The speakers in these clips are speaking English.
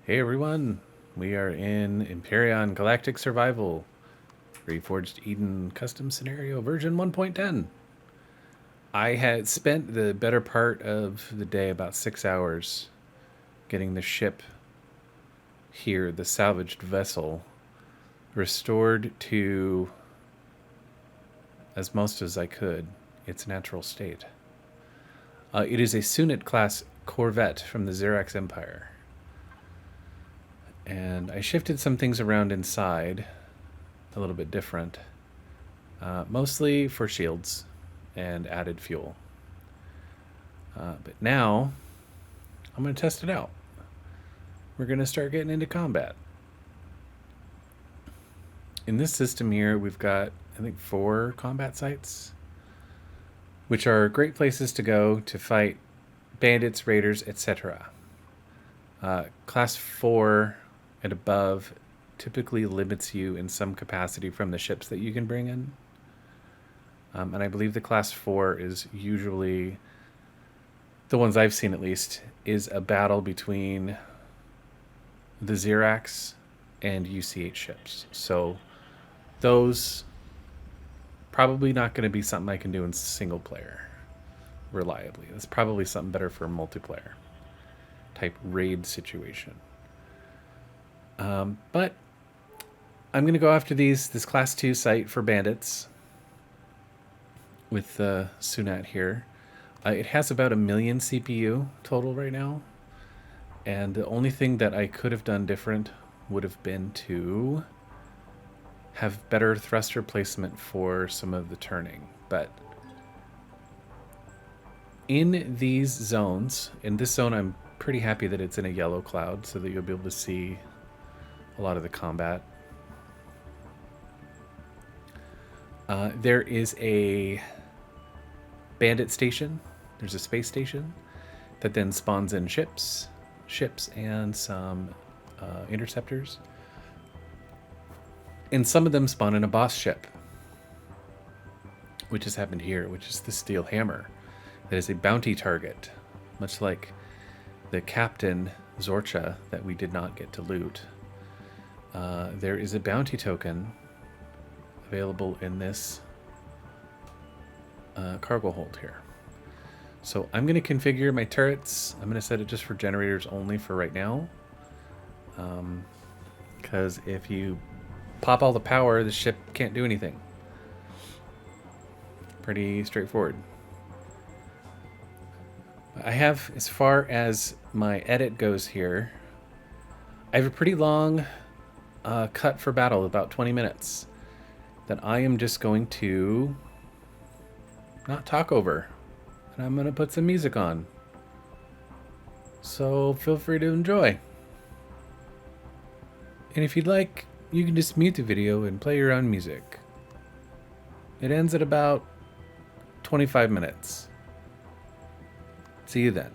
Hey everyone, we are in Empyrion Galactic Survival, Reforged Eden Custom Scenario version 1.10. I had spent the better part of the day, about 6 hours, getting the ship here, the salvaged vessel, restored to, as most as I could, its natural state. It is a Sunat class corvette from the Xerax Empire. And I shifted some things around inside, a little bit different, mostly for shields and added fuel. But now, I'm going to test it out. We're going to start getting into combat. In this system here, we've got, I think, 4 combat sites, which are great places to go to fight bandits, raiders, etc. Class 4 and above typically limits you in some capacity from the ships that you can bring in. And I believe the class 4 is usually, the ones I've seen at least, is a battle between the Xerax and UC8 ships. So those probably not going to be something I can do in single player reliably. That's probably something better for a multiplayer type raid situation. But I'm going to go after this class 2 site for bandits with Sunat here. It has about 1 million CPU total right now. And the only thing that I could have done different would have been to have better thruster placement for some of the turning. But in these zones, in this zone I'm pretty happy that it's in a yellow cloud so that you'll be able to see a lot of the combat. There is a bandit station. There's a space station that then spawns in ships and some interceptors. And some of them spawn in a boss ship, which has happened here, which is the Steel Hammer. That is a bounty target, much like the Captain Zorcha that we did not get to loot. There is a bounty token available in this cargo hold here. So I'm going to configure my turrets. I'm going to set it just for generators only for right now. Because if you pop all the power, the ship can't do anything. Pretty straightforward. I have, as far as my edit goes here, I have a pretty long cut for battle, about 20 minutes, that I am just going to not talk over. And I'm going to put some music on. So feel free to enjoy. And if you'd like, you can just mute the video and play your own music. It ends at about 25 minutes. See you then.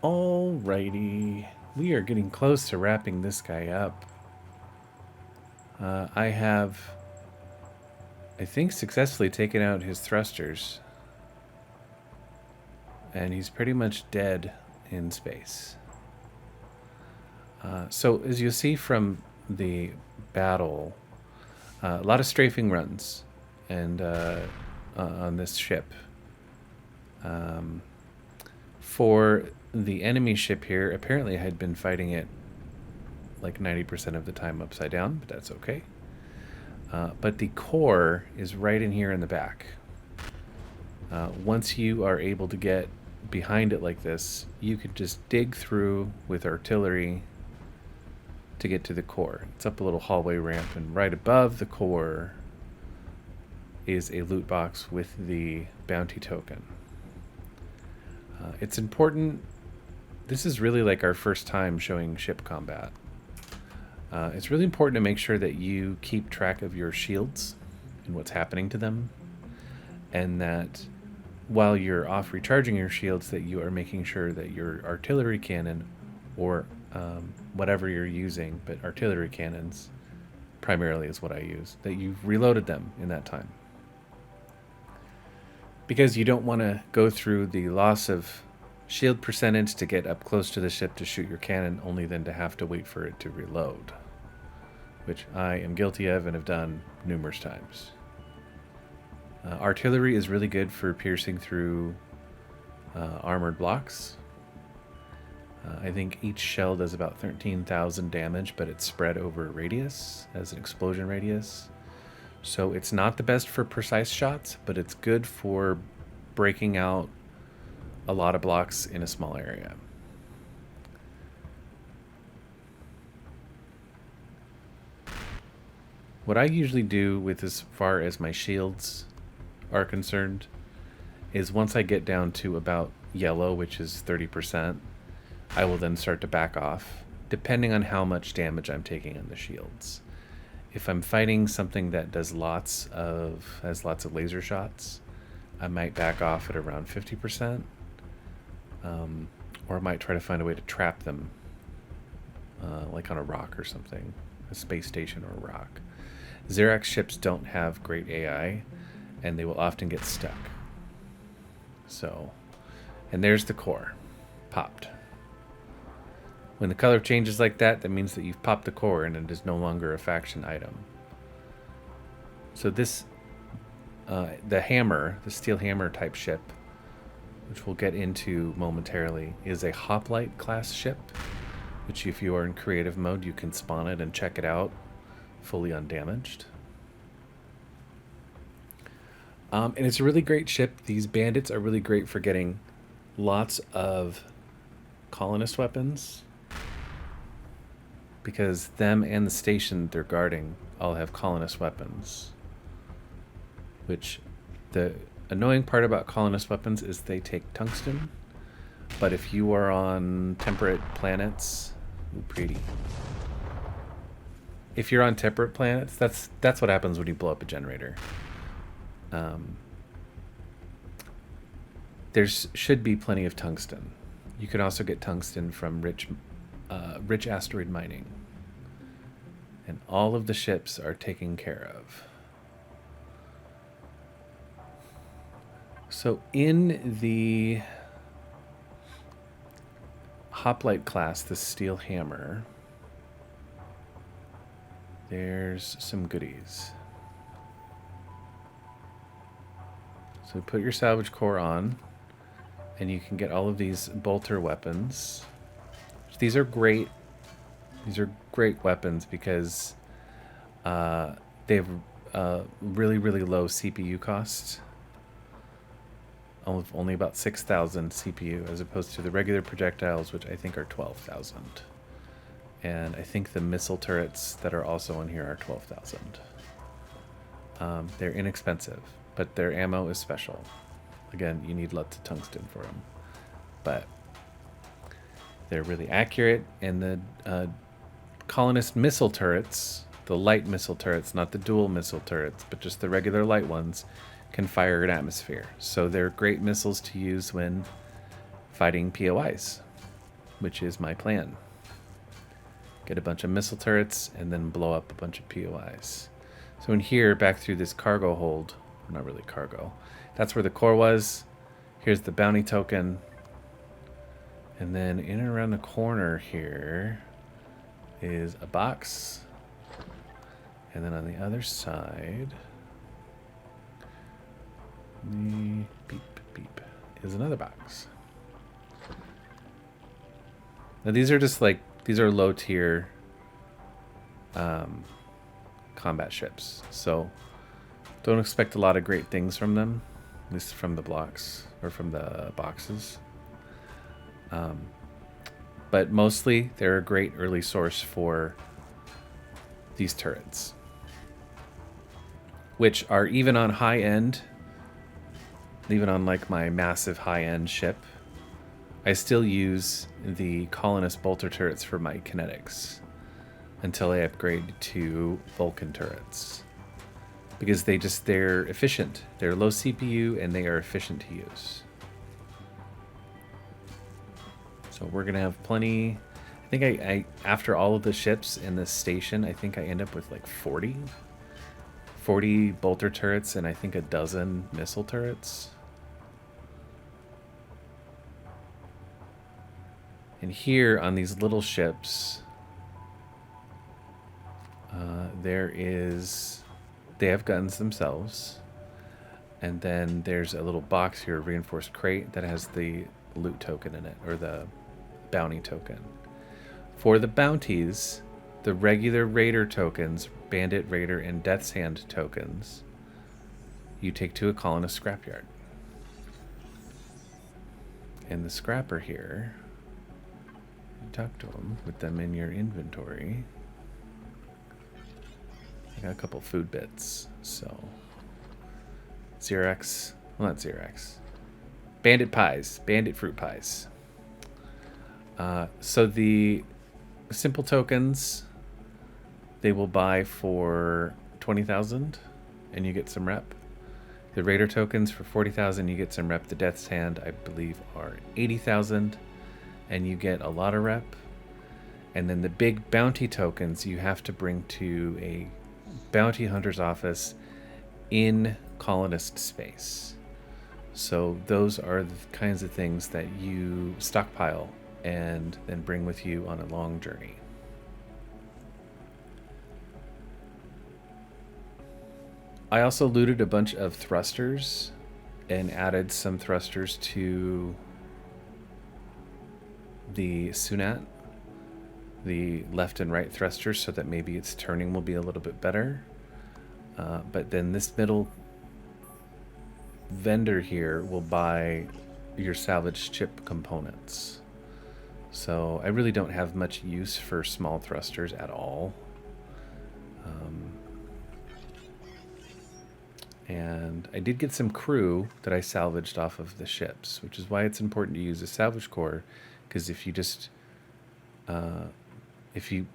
Alrighty. We are getting close to wrapping this guy up. I have, I think, successfully taken out his thrusters. And he's pretty much dead in space. So as you see from the battle, a lot of strafing runs and on this ship. For the enemy ship here, apparently I had been fighting it like 90% of the time upside down, but that's okay. But the core is right in here in the back. Once you are able to get behind it like this, you can just dig through with artillery to get to the core. It's up a little hallway ramp, and right above the core is a loot box with the bounty token. It's important. This is really like our first time showing ship combat. It's really important to make sure that you keep track of your shields and what's happening to them, and that while you're off recharging your shields, that you are making sure that your artillery cannon, or whatever you're using, but artillery cannons primarily is what I use, that you've reloaded them in that time. Because you don't want to go through the loss of shield percentage to get up close to the ship to shoot your cannon, only then to have to wait for it to reload, which I am guilty of and have done numerous times. Artillery is really good for piercing through armored blocks. I think each shell does about 13,000 damage, but it's spread over a radius as an explosion radius. So it's not the best for precise shots, but it's good for breaking out a lot of blocks in a small area. What I usually do with as far as my shields are concerned is once I get down to about yellow, which is 30%, I will then start to back off, depending on how much damage I'm taking on the shields. If I'm fighting something that has lots of laser shots, I might back off at around 50%, or I might try to find a way to trap them, like on a rock or something, a space station or a rock. Xerax ships don't have great AI, and they will often get stuck. So, and there's the core, popped. When the color changes like that, that means that you've popped the core and it is no longer a faction item. So this, the hammer, the steel hammer type ship, which we'll get into momentarily, is a hoplite class ship, which if you are in creative mode, you can spawn it and check it out fully undamaged. And it's a really great ship. These bandits are really great for getting lots of colonist weapons, because them and the station they're guarding all have colonist weapons. Which, the annoying part about colonist weapons is they take tungsten, but if you are on temperate planets, pretty. If you're on temperate planets, that's what happens when you blow up a generator. There should be plenty of tungsten. You can also get tungsten from rich asteroid mining. And all of the ships are taken care of. So in the hoplite class, the steel hammer, there's some goodies. So put your salvage core on, and you can get all of these bolter weapons. These are great. These are great weapons because they have really, really low CPU cost. Only about 6,000 CPU, as opposed to the regular projectiles, which I think are 12,000. And I think the missile turrets that are also in here are 12,000. They're inexpensive, but their ammo is special. Again, you need lots of tungsten for them. But they're really accurate, and the colonist missile turrets, the light missile turrets, not the dual missile turrets, but just the regular light ones, can fire an atmosphere. So they're great missiles to use when fighting POIs. which is my plan. Get a bunch of missile turrets and then blow up a bunch of POIs. So in here, back through this cargo hold, not really cargo, that's where the core was. Here's the bounty token. And then in and around the corner here is a box. And then on the other side, the beep, beep, is another box. Now these are just like, these are low tier combat ships. So don't expect a lot of great things from them, at least from the blocks or from the boxes. But mostly they're a great early source for these turrets, which are even on high end, even on like my massive high end ship, I still use the Colonist bolter turrets for my kinetics until I upgrade to Vulcan turrets, because they're efficient. They're low CPU and they are efficient to use. So we're gonna have plenty. I think I after all of the ships in this station, I think I end up with like 40 bolter turrets and I think a dozen missile turrets. And here on these little ships, they have guns themselves. And then there's a little box here, a reinforced crate, that has the loot token in it, or the bounty token. For the bounties, the regular raider tokens, bandit, raider, and death's hand tokens, you take to a colonist scrapyard. And the scrapper here, you talk to them with them in your inventory. I got a couple food bits, so Xerox, well, not Xerox, bandit pies, bandit fruit pies. So the simple tokens, they will buy for 20,000 and you get some rep. The raider tokens for 40,000, you get some rep. The death's hand, I believe, are 80,000 and you get a lot of rep. And then the big bounty tokens you have to bring to a bounty hunter's office in colonist space. So those are the kinds of things that you stockpile and then bring with you on a long journey. I also looted a bunch of thrusters and added some thrusters to the Sunat, the left and right thrusters, so that maybe its turning will be a little bit better. But then this middle vendor here will buy your salvaged chip components. So I really don't have much use for small thrusters at all. And I did get some crew that I salvaged off of the ships, which is why it's important to use a salvage core, because if you just if you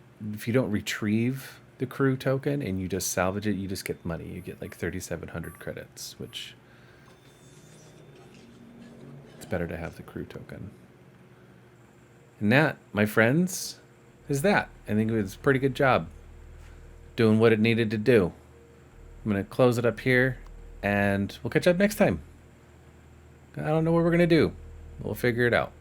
don't retrieve the crew token and you just salvage it, you just get money. You get like 3,700 credits, which it's better to have the crew token. And that, my friends, is that. I think it was a pretty good job doing what it needed to do. I'm going to close it up here, and we'll catch up next time. I don't know what we're going to do. We'll figure it out.